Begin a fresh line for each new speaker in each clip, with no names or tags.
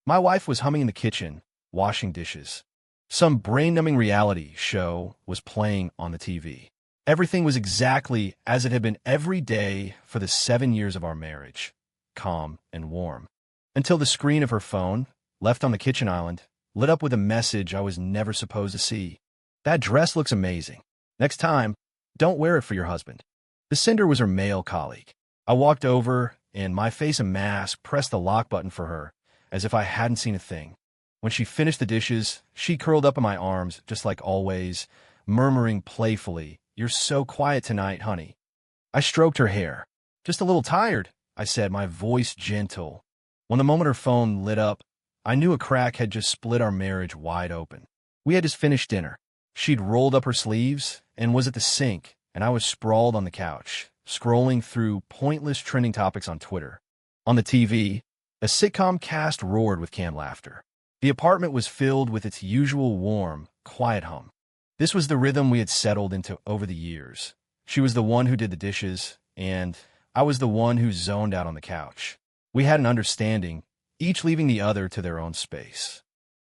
My wife was humming in the kitchen, washing dishes. Some brain-numbing reality show was playing on the TV. Everything was exactly as it had been every day for the 7 years of our marriage, calm and warm. Until the screen of her phone, left on the kitchen island, lit up with a message I was never supposed to see. That dress looks amazing. Next time, don't wear it for your husband. The sender was her male colleague. I walked over, and my face a mask, pressed the lock button for her, as if I hadn't seen a thing. When she finished the dishes, she curled up in my arms, just like always, murmuring playfully, "You're so quiet tonight, honey." I stroked her hair. "Just a little tired," I said, my voice gentle. When the moment her phone lit up, I knew a crack had just split our marriage wide open. We had just finished dinner. She'd rolled up her sleeves and was at the sink, and I was sprawled on the couch, scrolling through pointless trending topics on Twitter. On the TV, a sitcom cast roared with canned laughter. The apartment was filled with its usual warm, quiet hum. This was the rhythm we had settled into over the years. She was the one who did the dishes, and I was the one who zoned out on the couch. We had an understanding, each leaving the other to their own space.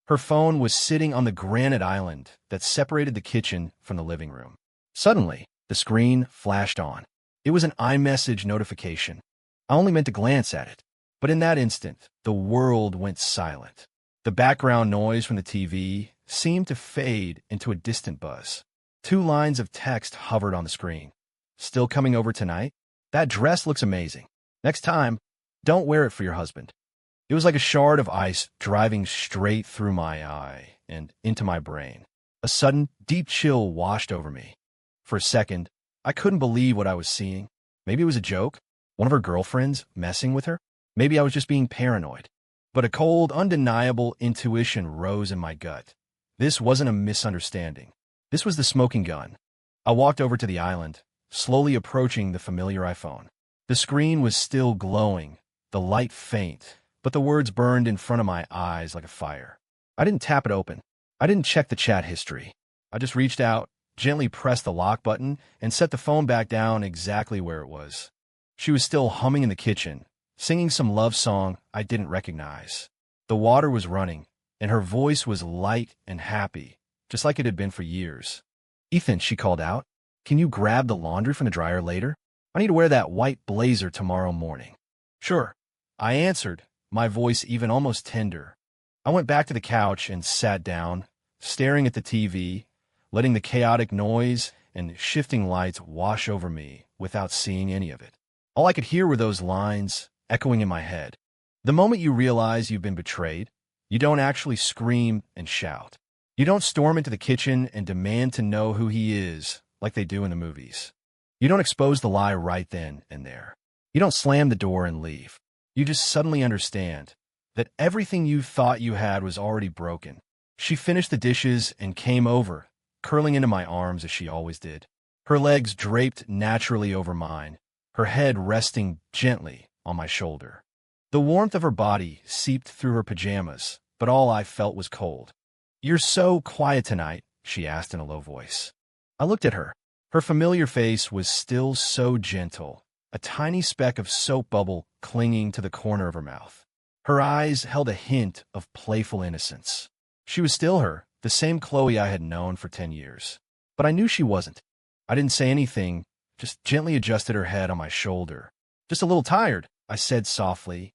Her phone was sitting on the granite island that separated the kitchen from the living room. Suddenly, the screen flashed on. It was an iMessage notification. I only meant to glance at it, but in that instant, the world went silent. The background noise from the TV seemed to fade into a distant buzz. 2 lines of text hovered on the screen. "Still coming over tonight? That dress looks amazing. Next time, don't wear it for your husband." It was like a shard of ice driving straight through my eye and into my brain. A sudden, deep chill washed over me. For a second, I couldn't believe what I was seeing. Maybe it was a joke, one of her girlfriends messing with her. Maybe I was just being paranoid. But a cold, undeniable intuition rose in my gut. This wasn't a misunderstanding. This was the smoking gun. I walked over to the island, slowly approaching the familiar iPhone. The screen was still glowing, the light faint, but the words burned in front of my eyes like a fire. I didn't tap it open. I didn't check the chat history. I just reached out, gently pressed the lock button, and set the phone back down exactly where it was. She was still humming in the kitchen, singing some love song I didn't recognize. The water was running, and her voice was light and happy, just like it had been for years. "Ethan," she called out, "can you grab the laundry from the dryer later? I need to wear that white blazer tomorrow morning." "Sure," I answered, my voice even almost tender. I went back to the couch and sat down, staring at the TV, letting the chaotic noise and shifting lights wash over me without seeing any of it. All I could hear were those lines echoing in my head. The moment you realize you've been betrayed, you don't actually scream and shout. You don't storm into the kitchen and demand to know who he is, like they do in the movies. You don't expose the lie right then and there. You don't slam the door and leave. You just suddenly understand that everything you thought you had was already broken. She finished the dishes and came over, curling into my arms as she always did. Her legs draped naturally over mine, her head resting gently on my shoulder. The warmth of her body seeped through her pajamas, but all I felt was cold. "You're so quiet tonight," she asked in a low voice. I looked at her. Her familiar face was still so gentle, a tiny speck of soap bubble clinging to the corner of her mouth. Her eyes held a hint of playful innocence. She was still her, the same Chloe I had known for 10 years. But I knew she wasn't. I didn't say anything, just gently adjusted her head on my shoulder. "Just a little tired," I said softly.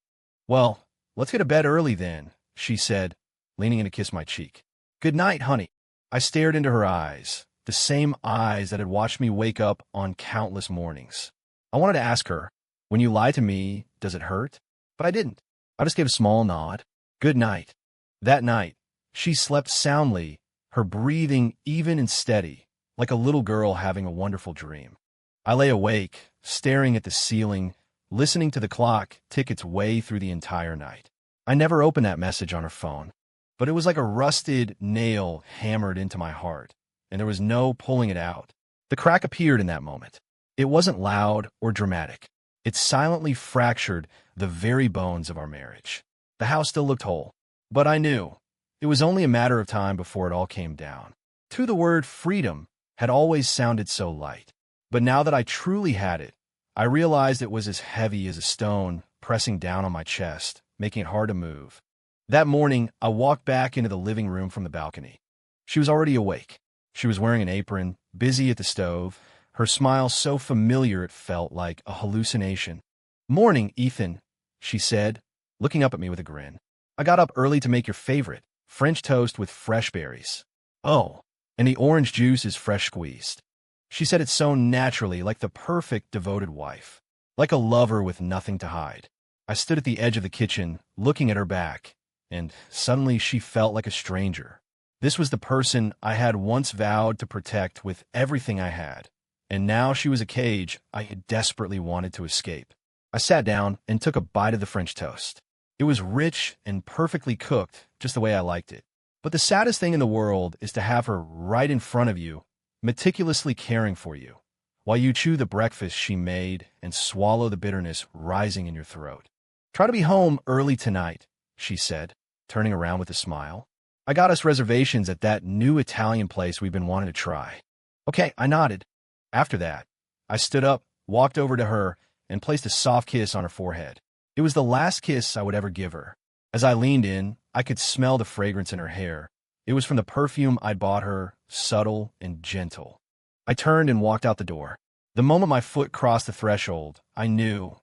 "Well, let's get to bed early then," she said, leaning in to kiss my cheek. "Good night, honey." I stared into her eyes, the same eyes that had watched me wake up on countless mornings. I wanted to ask her, "When you lie to me, does it hurt?" But I didn't. I just gave a small nod. "Good night." That night, she slept soundly, her breathing even and steady, like a little girl having a wonderful dream. I lay awake, staring at the ceiling, listening to the clock tick its way through the entire night. I never opened that message on her phone, but it was like a rusted nail hammered into my heart, and there was no pulling it out. The crack appeared in that moment. It wasn't loud or dramatic. It silently fractured the very bones of our marriage. The house still looked whole, but I knew it was only a matter of time before it all came down. Too, the word freedom had always sounded so light, but now that I truly had it, I realized it was as heavy as a stone pressing down on my chest, making it hard to move. That morning, I walked back into the living room from the balcony. She was already awake. She was wearing an apron, busy at the stove, her smile so familiar it felt like a hallucination. "Morning, Ethan," she said, looking up at me with a grin. "I got up early to make your favorite, French toast with fresh berries. Oh, and the orange juice is fresh squeezed." She said it so naturally, like the perfect devoted wife, like a lover with nothing to hide. I stood at the edge of the kitchen, looking at her back, and suddenly she felt like a stranger. This was the person I had once vowed to protect with everything I had, and now she was a cage I had desperately wanted to escape. I sat down and took a bite of the French toast. It was rich and perfectly cooked, just the way I liked it. But the saddest thing in the world is to have her right in front of you, meticulously caring for you, while you chew the breakfast she made and swallow the bitterness rising in your throat. "Try to be home early tonight," she said, turning around with a smile. "I got us reservations at that new Italian place we've been wanting to try." "Okay," I nodded. After that, I stood up, walked over to her, and placed a soft kiss on her forehead. It was the last kiss I would ever give her. As I leaned in, I could smell the fragrance in her hair. It was from the perfume I'd bought her, subtle and gentle. I turned and walked out the door. The moment my foot crossed the threshold, I knew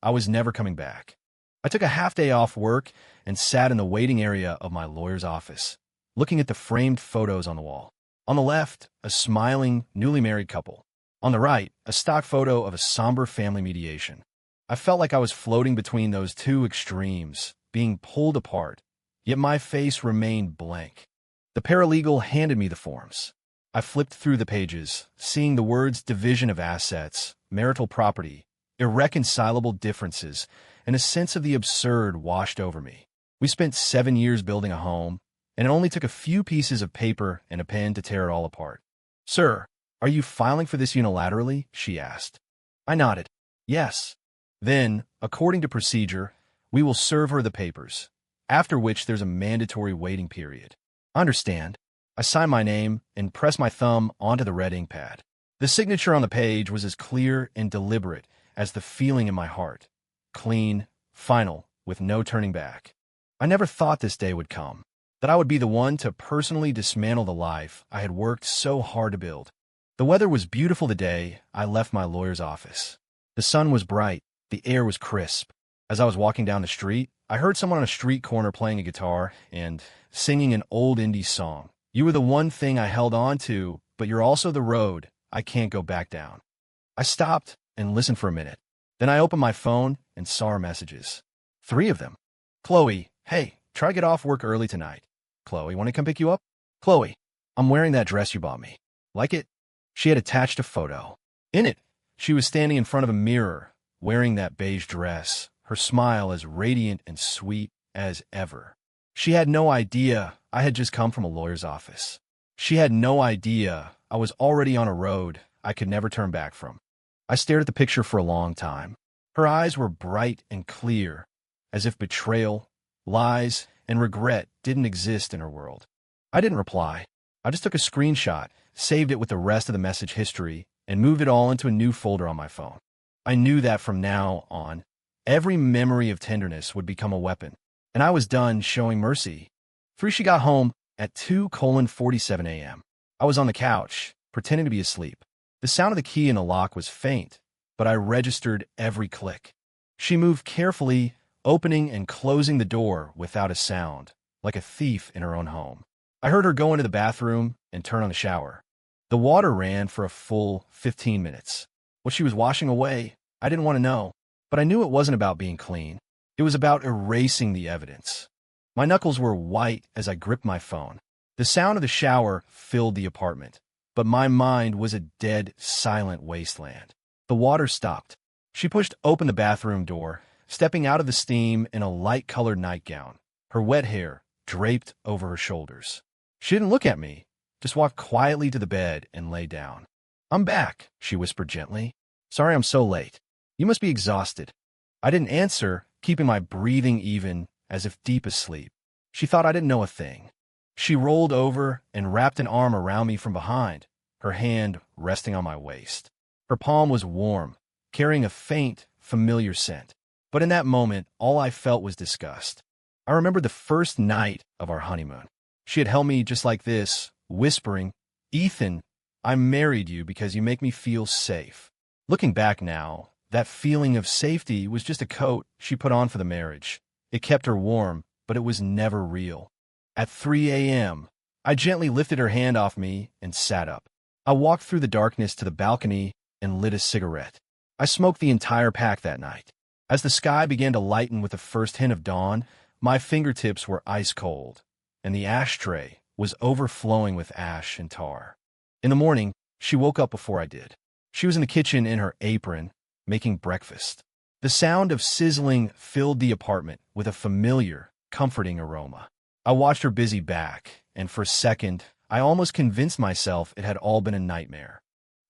I was never coming back. I took a half day off work and sat in the waiting area of my lawyer's office, looking at the framed photos on the wall. On the left, a smiling, newly married couple. On the right, a stock photo of a somber family mediation. I felt like I was floating between those two extremes, being pulled apart, yet my face remained blank. The paralegal handed me the forms. I flipped through the pages, seeing the words division of assets, marital property, irreconcilable differences, and a sense of the absurd washed over me. We spent 7 years building a home, and it only took a few pieces of paper and a pen to tear it all apart. "Sir, are you filing for this unilaterally?" she asked. I nodded. "Yes." "Then, according to procedure, we will serve her the papers, after which there's a mandatory waiting period." "Understand." I signed my name and pressed my thumb onto the red ink pad. The signature on the page was as clear and deliberate as the feeling in my heart. Clean, final, with no turning back. I never thought this day would come, that I would be the one to personally dismantle the life I had worked so hard to build. The weather was beautiful the day I left my lawyer's office. The sun was bright, the air was crisp. As I was walking down the street, I heard someone on a street corner playing a guitar and singing an old indie song. "You were the one thing I held on to, but you're also the road I can't go back down." I stopped and listened for a minute. Then I opened my phone and saw her messages. 3 of them. "Chloe, hey, try to get off work early tonight." "Chloe, want to come pick you up?" "Chloe, I'm wearing that dress you bought me. Like it?" She had attached a photo. In it, she was standing in front of a mirror, wearing that beige dress, her smile as radiant and sweet as ever. She had no idea I had just come from a lawyer's office. She had no idea I was already on a road I could never turn back from. I stared at the picture for a long time. Her eyes were bright and clear, as if betrayal, lies, and regret didn't exist in her world. I didn't reply. I just took a screenshot, saved it with the rest of the message history, and moved it all into a new folder on my phone. I knew that from now on, every memory of tenderness would become a weapon, and I was done showing mercy. She got home at 2:47 a.m. I was on the couch, pretending to be asleep. The sound of the key in the lock was faint, but I registered every click. She moved carefully, opening and closing the door without a sound, like a thief in her own home. I heard her go into the bathroom and turn on the shower. The water ran for a full 15 minutes. What she was washing away, I didn't want to know, but I knew it wasn't about being clean. It was about erasing the evidence. My knuckles were white as I gripped my phone. The sound of the shower filled the apartment, but my mind was a dead, silent wasteland. The water stopped. She pushed open the bathroom door, stepping out of the steam in a light-colored nightgown, her wet hair draped over her shoulders. She didn't look at me, just walked quietly to the bed and lay down. "I'm back," she whispered gently. "Sorry I'm so late. You must be exhausted." I didn't answer, keeping my breathing even, as if deep asleep. She thought I didn't know a thing. She rolled over and wrapped an arm around me from behind, her hand resting on my waist. Her palm was warm, carrying a faint, familiar scent. But in that moment, all I felt was disgust. I remembered the first night of our honeymoon. She had held me just like this, whispering, "Ethan, I married you because you make me feel safe." Looking back now, that feeling of safety was just a coat she put on for the marriage. It kept her warm, but it was never real. At 3 a.m., I gently lifted her hand off me and sat up. I walked through the darkness to the balcony and lit a cigarette. I smoked the entire pack that night. As the sky began to lighten with the first hint of dawn, my fingertips were ice cold, and the ashtray was overflowing with ash and tar. In the morning, she woke up before I did. She was in the kitchen in her apron, making breakfast. The sound of sizzling filled the apartment with a familiar, comforting aroma. I watched her busy back, and for a second, I almost convinced myself it had all been a nightmare.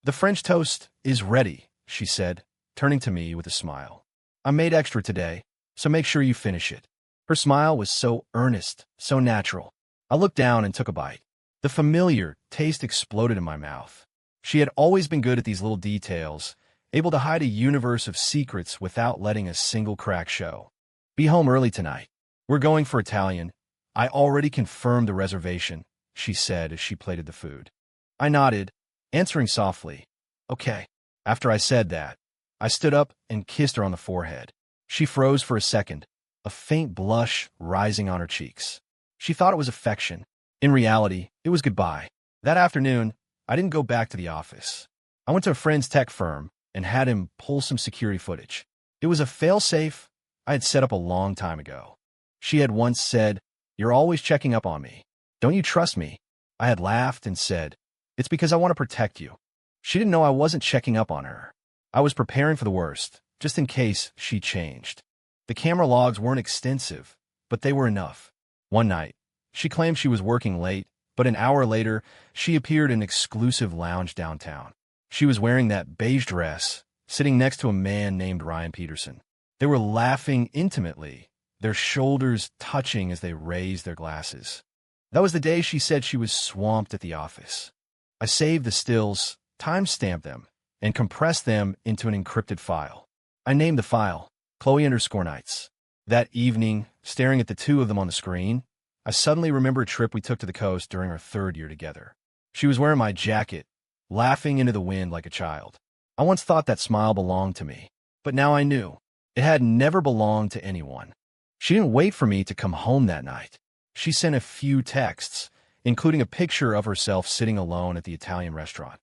"The French toast is ready," she said, turning to me with a smile. "I made extra today, so make sure you finish it." Her smile was so earnest, so natural. I looked down and took a bite. The familiar taste exploded in my mouth. She had always been good at these little details, able to hide a universe of secrets without letting a single crack show. "Be home early tonight. We're going for Italian. I already confirmed the reservation," she said as she plated the food. I nodded, answering softly, "Okay." After I said that, I stood up and kissed her on the forehead. She froze for a second, a faint blush rising on her cheeks. She thought it was affection. In reality, it was goodbye. That afternoon, I didn't go back to the office. I went to a friend's tech firm and had him pull some security footage. It was a fail-safe I had set up a long time ago. She had once said, "You're always checking up on me. Don't you trust me?" I had laughed and said, "It's because I want to protect you." She didn't know I wasn't checking up on her. I was preparing for the worst, just in case she changed. The camera logs weren't extensive, but they were enough. One night, she claimed she was working late, but an hour later, she appeared in an exclusive lounge downtown. She was wearing that beige dress, sitting next to a man named Ryan Peterson. They were laughing intimately, their shoulders touching as they raised their glasses. That was the day she said she was swamped at the office. I saved the stills, time-stamped them, and compressed them into an encrypted file. I named the file Chloe_Nights. That evening, staring at the two of them on the screen, I suddenly remember a trip we took to the coast during our third year together. She was wearing my jacket, laughing into the wind like a child. I once thought that smile belonged to me, but now I knew it had never belonged to anyone. She didn't wait for me to come home that night. She sent a few texts, including a picture of herself sitting alone at the Italian restaurant.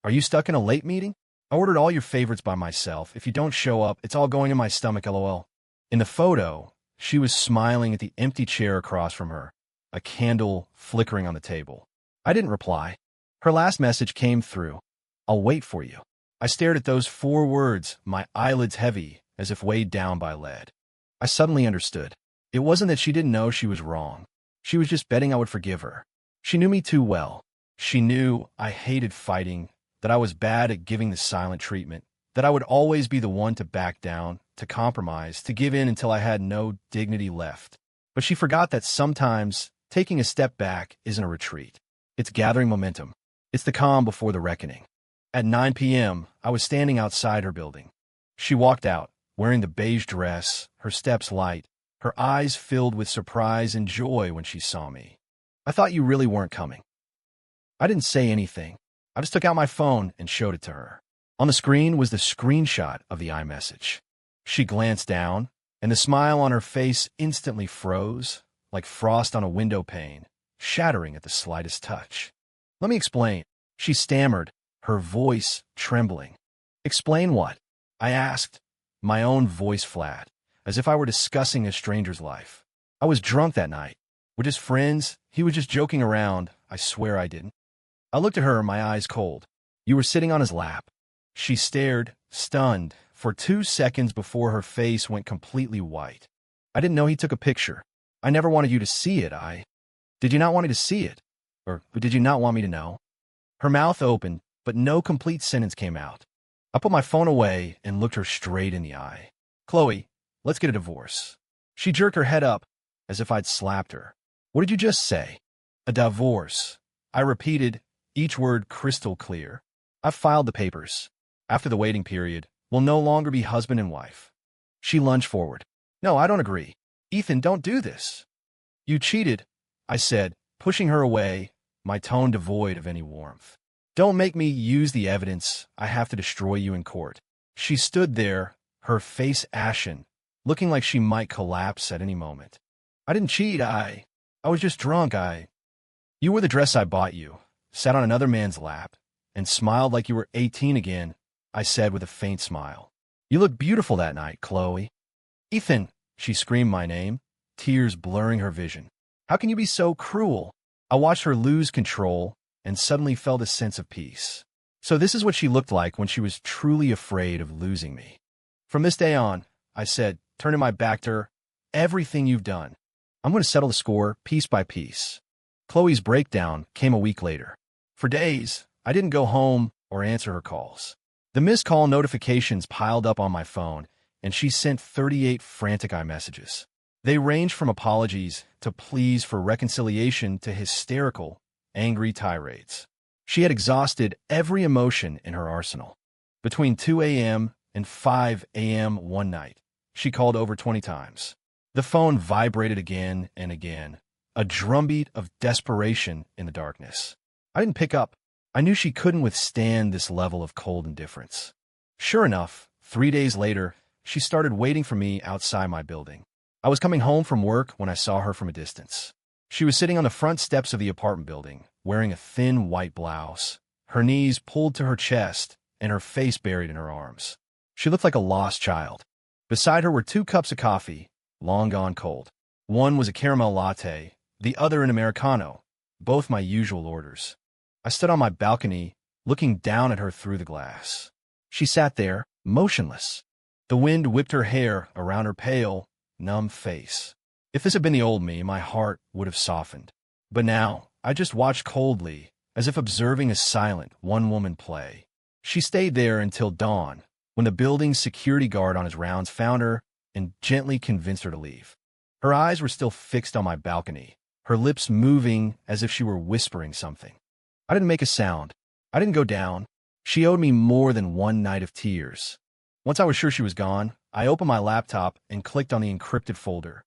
"Are you stuck in a late meeting? I ordered all your favorites by myself. If you don't show up, it's all going in my stomach, lol." In the photo, she was smiling at the empty chair across from her, a candle flickering on the table. I didn't reply. Her last message came through. "I'll wait for you." I stared at those 4 words, my eyelids heavy, as if weighed down by lead. I suddenly understood. It wasn't that she didn't know she was wrong. She was just betting I would forgive her. She knew me too well. She knew I hated fighting, that I was bad at giving the silent treatment, that I would always be the one to back down, to compromise, to give in until I had no dignity left. But she forgot that sometimes taking a step back isn't a retreat. It's gathering momentum. It's the calm before the reckoning. At 9 p.m., I was standing outside her building. She walked out, wearing the beige dress, her steps light, her eyes filled with surprise and joy when she saw me. "I thought you really weren't coming." I didn't say anything. I just took out my phone and showed it to her. On the screen was the screenshot of the iMessage. She glanced down, and the smile on her face instantly froze, like frost on a window pane, shattering at the slightest touch. "Let me explain," she stammered, her voice trembling. "Explain what?" I asked, my own voice flat, as if I were discussing a stranger's life. "I was drunk that night. We're just friends. He was just joking around. I swear I didn't." I looked at her, my eyes cold. "You were sitting on his lap." She stared, stunned, for 2 seconds before her face went completely white. "I didn't know he took a picture. I never wanted you to see it. Did you not want me to see it? Or did you not want me to know?" Her mouth opened, but no complete sentence came out. I put my phone away and looked her straight in the eye. "Chloe, let's get a divorce." She jerked her head up, as if I'd slapped her. "What did you just say?" "A divorce." I repeated, each word crystal clear. "I've filed the papers. After the waiting period, we'll no longer be husband and wife." She lunged forward. "No, I don't agree." Ethan, don't do this. You cheated, I said, pushing her away, my tone devoid of any warmth. Don't make me use the evidence. I have to destroy you in court. She stood there, her face ashen, looking like she might collapse at any moment. I didn't cheat. I was just drunk. You wore the dress I bought you, sat on another man's lap, and smiled like you were 18 again, I said with a faint smile. You looked beautiful that night, Chloe. Ethan, she screamed my name, tears blurring her vision. How can you be so cruel? I watched her lose control and suddenly felt a sense of peace. So this is what she looked like when she was truly afraid of losing me. From this day on, I said, turning my back to her, everything you've done, I'm going to settle the score piece by piece. Chloe's breakdown came a week later. For days, I didn't go home or answer her calls. The missed call notifications piled up on my phone, and she sent 38 frantic iMessages. They ranged from apologies to pleas for reconciliation to hysterical, angry tirades. She had exhausted every emotion in her arsenal. Between 2 a.m. and 5 a.m. one night, she called over 20 times. The phone vibrated again and again, a drumbeat of desperation in the darkness. I didn't pick up. I knew she couldn't withstand this level of cold indifference. Sure enough, 3 days later, she started waiting for me outside my building. I was coming home from work when I saw her from a distance. She was sitting on the front steps of the apartment building, wearing a thin white blouse, her knees pulled to her chest and her face buried in her arms. She looked like a lost child. Beside her were 2 cups of coffee, long gone cold. One was a caramel latte, the other an Americano, both my usual orders. I stood on my balcony, looking down at her through the glass. She sat there, motionless. The wind whipped her hair around her pale, numb face. If this had been the old me, my heart would have softened. But now, I just watched coldly, as if observing a silent, one-woman play. She stayed there until dawn, when the building's security guard on his rounds found her and gently convinced her to leave. Her eyes were still fixed on my balcony, her lips moving as if she were whispering something. I didn't make a sound. I didn't go down. She owed me more than one night of tears. Once I was sure she was gone, I opened my laptop and clicked on the encrypted folder.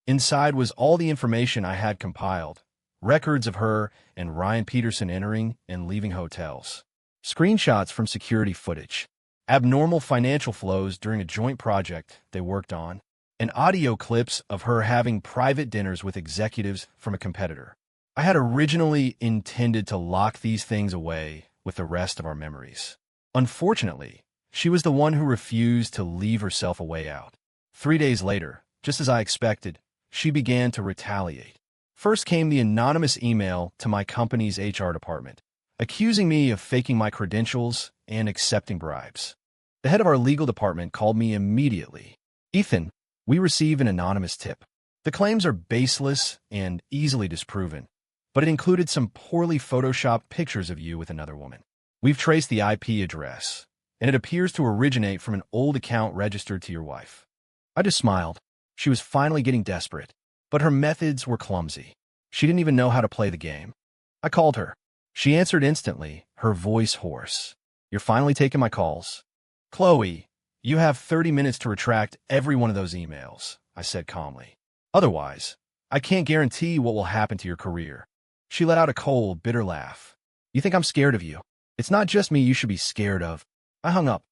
Inside was all the information I had compiled, records of her and Ryan Peterson entering and leaving hotels, screenshots from security footage, abnormal financial flows during a joint project they worked on, and audio clips of her having private dinners with executives from a competitor. I had originally intended to lock these things away with the rest of our memories. Unfortunately, she was the one who refused to leave herself a way out. 3 days later, just as I expected, she began to retaliate. First came the anonymous email to my company's HR department, accusing me of faking my credentials and accepting bribes. The head of our legal department called me immediately. Ethan, we received an anonymous tip. The claims are baseless and easily disproven, but it included some poorly photoshopped pictures of you with another woman. We've traced the IP address, and it appears to originate from an old account registered to your wife. I just smiled. She was finally getting desperate, but her methods were clumsy. She didn't even know how to play the game. I called her. She answered instantly, her voice hoarse. You're finally taking my calls. Chloe, you have 30 minutes to retract every one of those emails, I said calmly. Otherwise, I can't guarantee what will happen to your career. She let out a cold, bitter laugh. You think I'm scared of you? It's not just me you should be scared of. I hung up.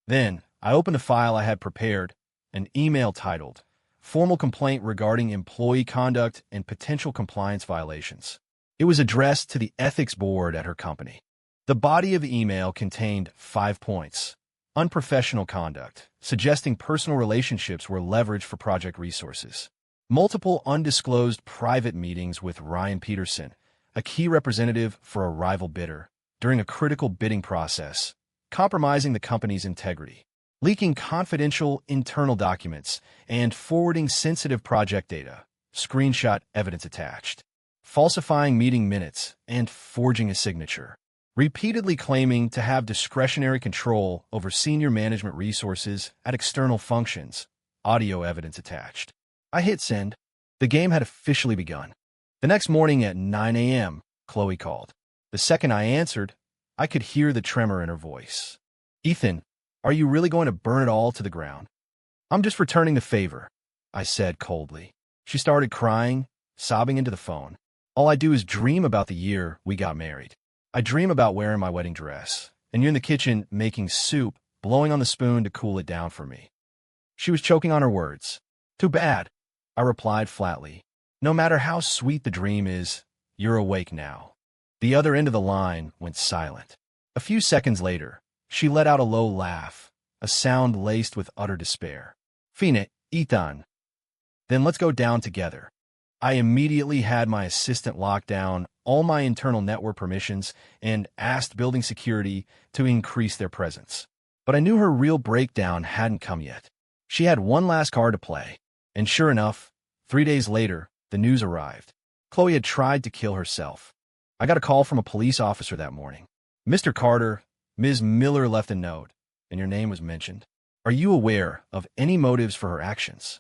Then, I opened a file I had prepared, an email titled, Formal Complaint Regarding Employee Conduct and Potential Compliance Violations. It was addressed to the ethics board at her company. The body of the email contained 5 points. Unprofessional conduct, suggesting personal relationships were leveraged for project resources. Multiple undisclosed private meetings with Ryan Peterson, a key representative for a rival bidder, during a critical bidding process, compromising the company's integrity, leaking confidential internal documents, and forwarding sensitive project data, screenshot evidence attached, falsifying meeting minutes, and forging a signature, repeatedly claiming to have discretionary control over senior management resources at external functions, audio evidence attached. I hit send. The game had officially begun. The next morning at 9 a.m., Chloe called. The second I answered, I could hear the tremor in her voice. Ethan, are you really going to burn it all to the ground? I'm just returning the favor, I said coldly. She started crying, sobbing into the phone. All I do is dream about the year we got married. I dream about wearing my wedding dress, and you in the kitchen making soup, blowing on the spoon to cool it down for me. She was choking on her words. Too bad, I replied flatly. No matter how sweet the dream is, you're awake now. The other end of the line went silent. A few seconds later, she let out a low laugh, a sound laced with utter despair. Fine, Ethan. Then let's go down together. I immediately had my assistant lock down all my internal network permissions and asked building security to increase their presence. But I knew her real breakdown hadn't come yet. She had one last card to play. And sure enough, 3 days later, the news arrived. Chloe had tried to kill herself. I got a call from a police officer that morning. Mr. Carter, Ms. Miller left a note, and your name was mentioned. Are you aware of any motives for her actions?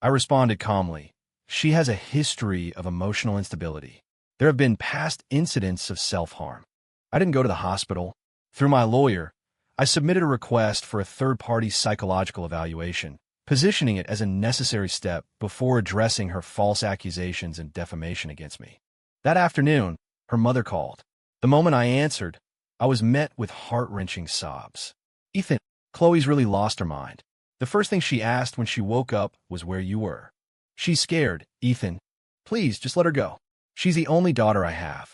I responded calmly. She has a history of emotional instability. There have been past incidents of self-harm. I didn't go to the hospital. Through my lawyer, I submitted a request for a third-party psychological evaluation, positioning it as a necessary step before addressing her false accusations and defamation against me. That afternoon, her mother called. The moment I answered, I was met with heart-wrenching sobs. Ethan, Chloe's really lost her mind. The first thing she asked when she woke up was where you were. She's scared, Ethan. Please, just let her go. She's the only daughter I have.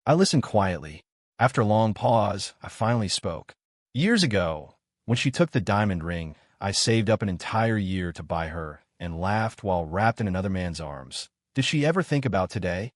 I listened quietly. After a long pause, I finally spoke. Years ago, when she took the diamond ring, I saved up an entire year to buy her and laughed while wrapped in another man's arms. Did she ever think about today?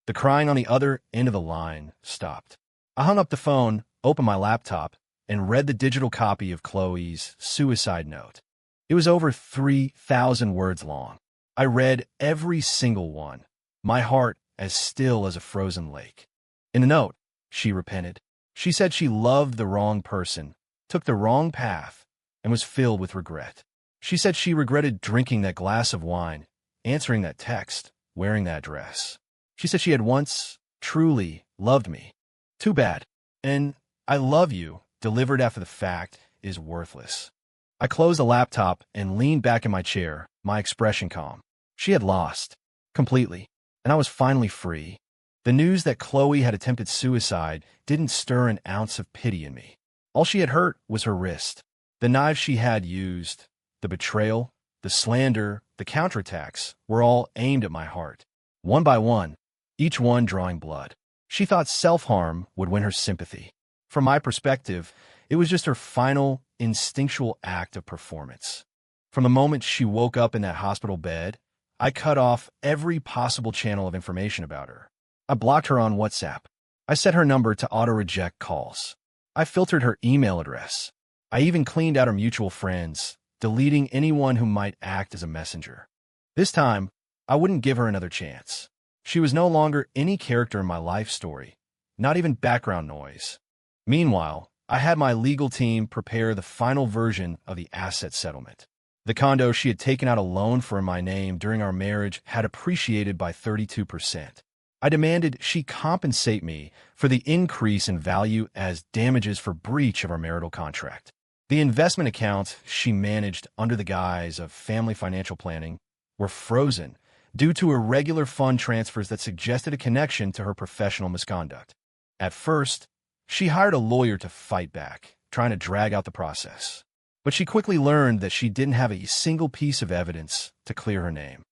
The crying on the other end of the line stopped. I hung up the phone, opened my laptop, and read the digital copy of Chloe's suicide note. It was over 3,000 words long. I read every single one, my heart as still as a frozen lake. In the note, she repented. She said she loved the wrong person, took the wrong path, and was filled with regret. She said she regretted drinking that glass of wine, answering that text, wearing that dress. She said she had once truly loved me. Too bad. And I love you, delivered after the fact, is worthless. I closed the laptop and leaned back in my chair, my expression calm. She had lost. Completely. And I was finally free. The news that Chloe had attempted suicide didn't stir an ounce of pity in me. All she had hurt was her wrist. The knives she had used, the betrayal, the slander, the counterattacks, were all aimed at my heart. One by one, each one drawing blood. She thought self-harm would win her sympathy. From my perspective, it was just her final, instinctual act of performance. From the moment she woke up in that hospital bed, I cut off every possible channel of information about her. I blocked her on WhatsApp. I set her number to auto-reject calls. I filtered her email address. I even cleaned out her mutual friends, deleting anyone who might act as a messenger. This time, I wouldn't give her another chance. She was no longer any character in my life story, not even background noise. Meanwhile, I had my legal team prepare the final version of the asset settlement. The condo she had taken out a loan for in my name during our marriage had appreciated by 32%. I demanded she compensate me for the increase in value as damages for breach of our marital contract. The investment accounts she managed under the guise of family financial planning were frozen due to irregular fund transfers that suggested a connection to her professional misconduct. At first, she hired a lawyer to fight back, trying to drag out the process. But she quickly learned that she didn't have a single piece of evidence to clear her name.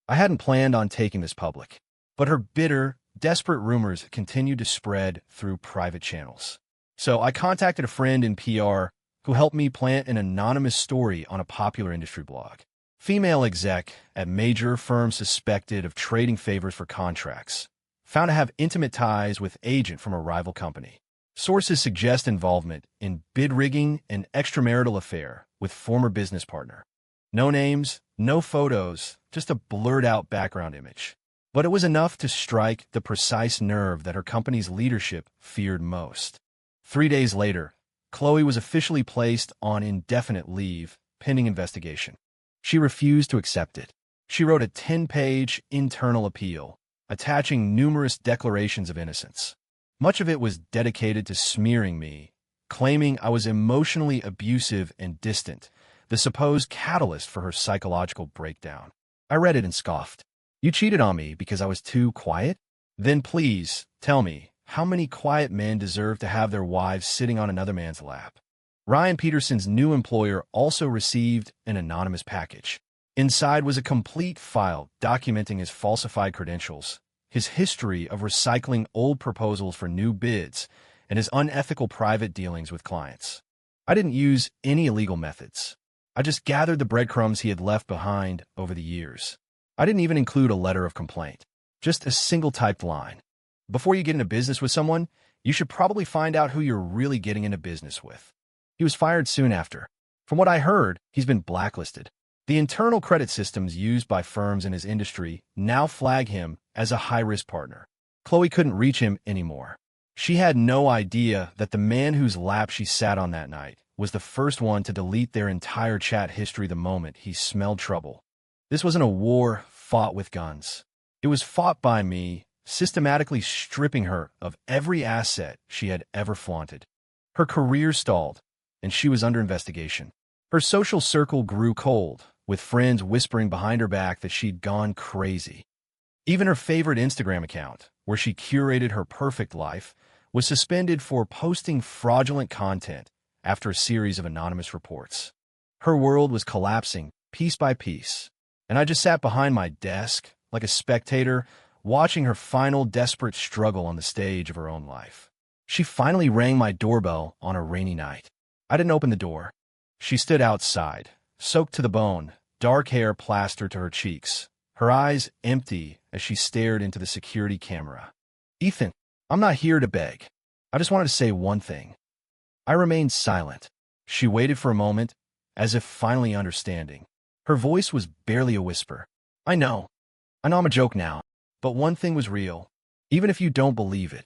I hadn't planned on taking this public, but her bitter, desperate rumors continued to spread through private channels. So I contacted a friend in PR who helped me plant an anonymous story on a popular industry blog. Female exec at major firm suspected of trading favors for contracts, found to have intimate ties with agent from a rival company. Sources suggest involvement in bid rigging and extramarital affair with former business partner. No names, no photos, just a blurred-out background image. But it was enough to strike the precise nerve that her company's leadership feared most. 3 days later, Chloe was officially placed on indefinite leave, pending investigation. She refused to accept it. She wrote a 10-page internal appeal, attaching numerous declarations of innocence. Much of it was dedicated to smearing me, claiming I was emotionally abusive and distant, the supposed catalyst for her psychological breakdown. I read it and scoffed. You cheated on me because I was too quiet? Then please, tell me, how many quiet men deserve to have their wives sitting on another man's lap? Ryan Peterson's new employer also received an anonymous package. Inside was a complete file documenting his falsified credentials, his history of recycling old proposals for new bids, and his unethical private dealings with clients. I didn't use any illegal methods. I just gathered the breadcrumbs he had left behind over the years. I didn't even include a letter of complaint, just a single typed line. Before you get into business with someone, you should probably find out who you're really getting into business with. He was fired soon after. From what I heard, he's been blacklisted. The internal credit systems used by firms in his industry now flag him as a high-risk partner. Chloe couldn't reach him anymore. She had no idea that the man whose lap she sat on that night was the first one to delete their entire chat history the moment he smelled trouble. This wasn't a war fought with guns. It was fought by me, systematically stripping her of every asset she had ever flaunted. Her career stalled, and she was under investigation. Her social circle grew cold, with friends whispering behind her back that she'd gone crazy. Even her favorite Instagram account, where she curated her perfect life, was suspended for posting fraudulent content after a series of anonymous reports. Her world was collapsing piece by piece, and I just sat behind my desk like a spectator, watching her final desperate struggle on the stage of her own life. She finally rang my doorbell on a rainy night. I didn't open the door. She stood outside, soaked to the bone, dark hair plastered to her cheeks, her eyes empty as she stared into the security camera. Ethan, I'm not here to beg. I just wanted to say one thing. I remained silent. She waited for a moment, as if finally understanding. Her voice was barely a whisper. I know I'm a joke now, but one thing was real, even if you don't believe it.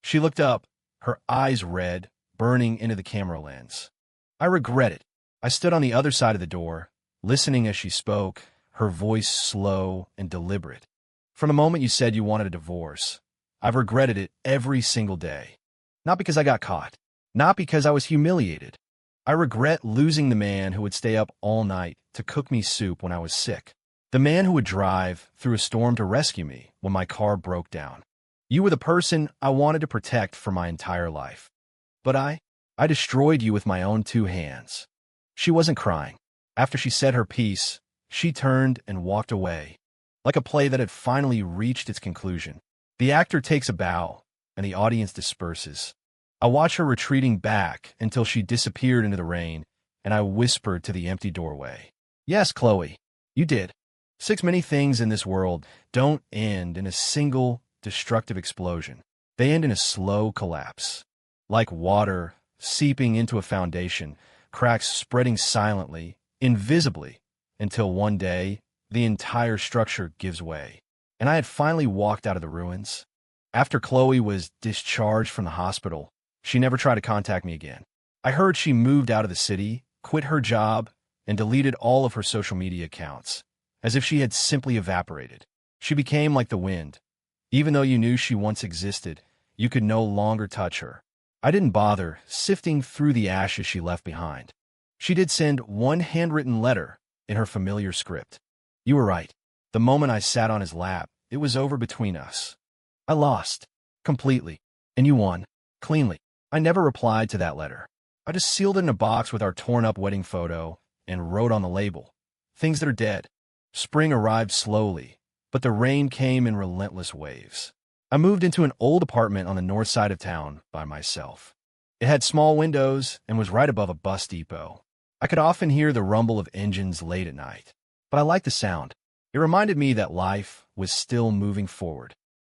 She looked up, her eyes red, burning into the camera lens. I regret it. I stood on the other side of the door, listening as she spoke, her voice slow and deliberate. From the moment you said you wanted a divorce, I've regretted it every single day. Not because I got caught, not because I was humiliated. I regret losing the man who would stay up all night to cook me soup when I was sick. The man who would drive through a storm to rescue me when my car broke down. You were the person I wanted to protect for my entire life. But I destroyed you with my own two hands. She wasn't crying. After she said her piece, she turned and walked away, like a play that had finally reached its conclusion. The actor takes a bow, and the audience disperses. I watch her retreating back until she disappeared into the rain, and I whispered to the empty doorway. Yes, Chloe, you did. 6 many things in this world don't end in a single destructive explosion. They end in a slow collapse. Like water seeping into a foundation, cracks spreading silently, invisibly, until one day, the entire structure gives way. And I had finally walked out of the ruins. After Chloe was discharged from the hospital, she never tried to contact me again. I heard she moved out of the city, quit her job, and deleted all of her social media accounts, as if she had simply evaporated. She became like the wind. Even though you knew she once existed, you could no longer touch her. I didn't bother sifting through the ashes she left behind. She did send one handwritten letter in her familiar script. You were right. The moment I sat on his lap, it was over between us. I lost. Completely. And you won. Cleanly. I never replied to that letter. I just sealed it in a box with our torn-up wedding photo and wrote on the label, things that are dead. Spring arrived slowly, but the rain came in relentless waves. I moved into an old apartment on the north side of town by myself. It had small windows and was right above a bus depot. I could often hear the rumble of engines late at night, but I liked the sound. It reminded me that life was still moving forward.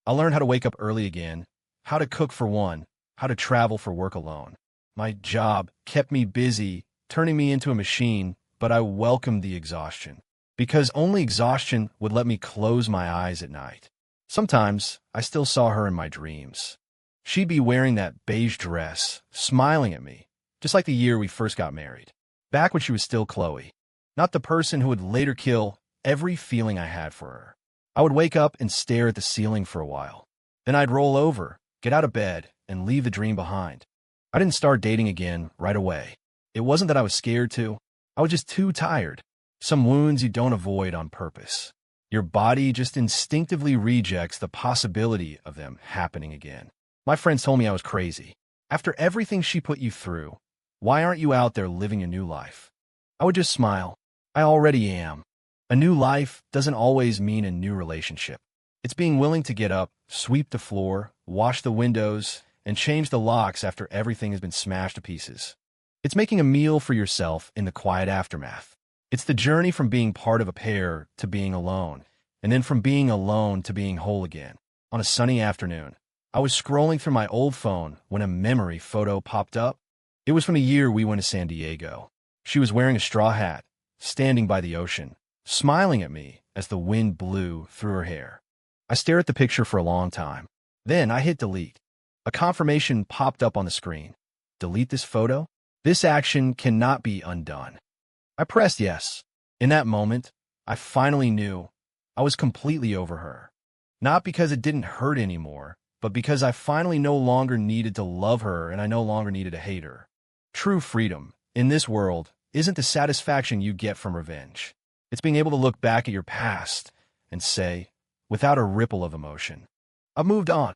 I learned how to wake up early again, how to cook for one, how to travel for work alone. My job kept me busy, turning me into a machine, but I welcomed the exhaustion, because only exhaustion would let me close my eyes at night. Sometimes I still saw her in my dreams. She'd be wearing that beige dress, smiling at me, just like the year we first got married, back when she was still Chloe, not the person who would later kill every feeling I had for her. I would wake up and stare at the ceiling for a while. Then I'd roll over, get out of bed, and leave the dream behind. I didn't start dating again right away. It wasn't that I was scared to. I was just too tired. Some wounds you don't avoid on purpose. Your body just instinctively rejects the possibility of them happening again. My friends told me I was crazy. After everything she put you through, why aren't you out there living a new life? I would just smile. I already am. A new life doesn't always mean a new relationship. It's being willing to get up, sweep the floor, wash the windows, and change the locks after everything has been smashed to pieces. It's making a meal for yourself in the quiet aftermath. It's the journey from being part of a pair to being alone, and then from being alone to being whole again. On a sunny afternoon, I was scrolling through my old phone when a memory photo popped up. It was from the year we went to San Diego. She was wearing a straw hat, standing by the ocean, smiling at me as the wind blew through her hair. I stared at the picture for a long time. Then I hit delete. A confirmation popped up on the screen. Delete this photo? This action cannot be undone. I pressed yes. In that moment, I finally knew I was completely over her. Not because it didn't hurt anymore, but because I finally no longer needed to love her and I no longer needed to hate her. True freedom, in this world, isn't the satisfaction you get from revenge. It's being able to look back at your past and say, without a ripple of emotion, I've moved on.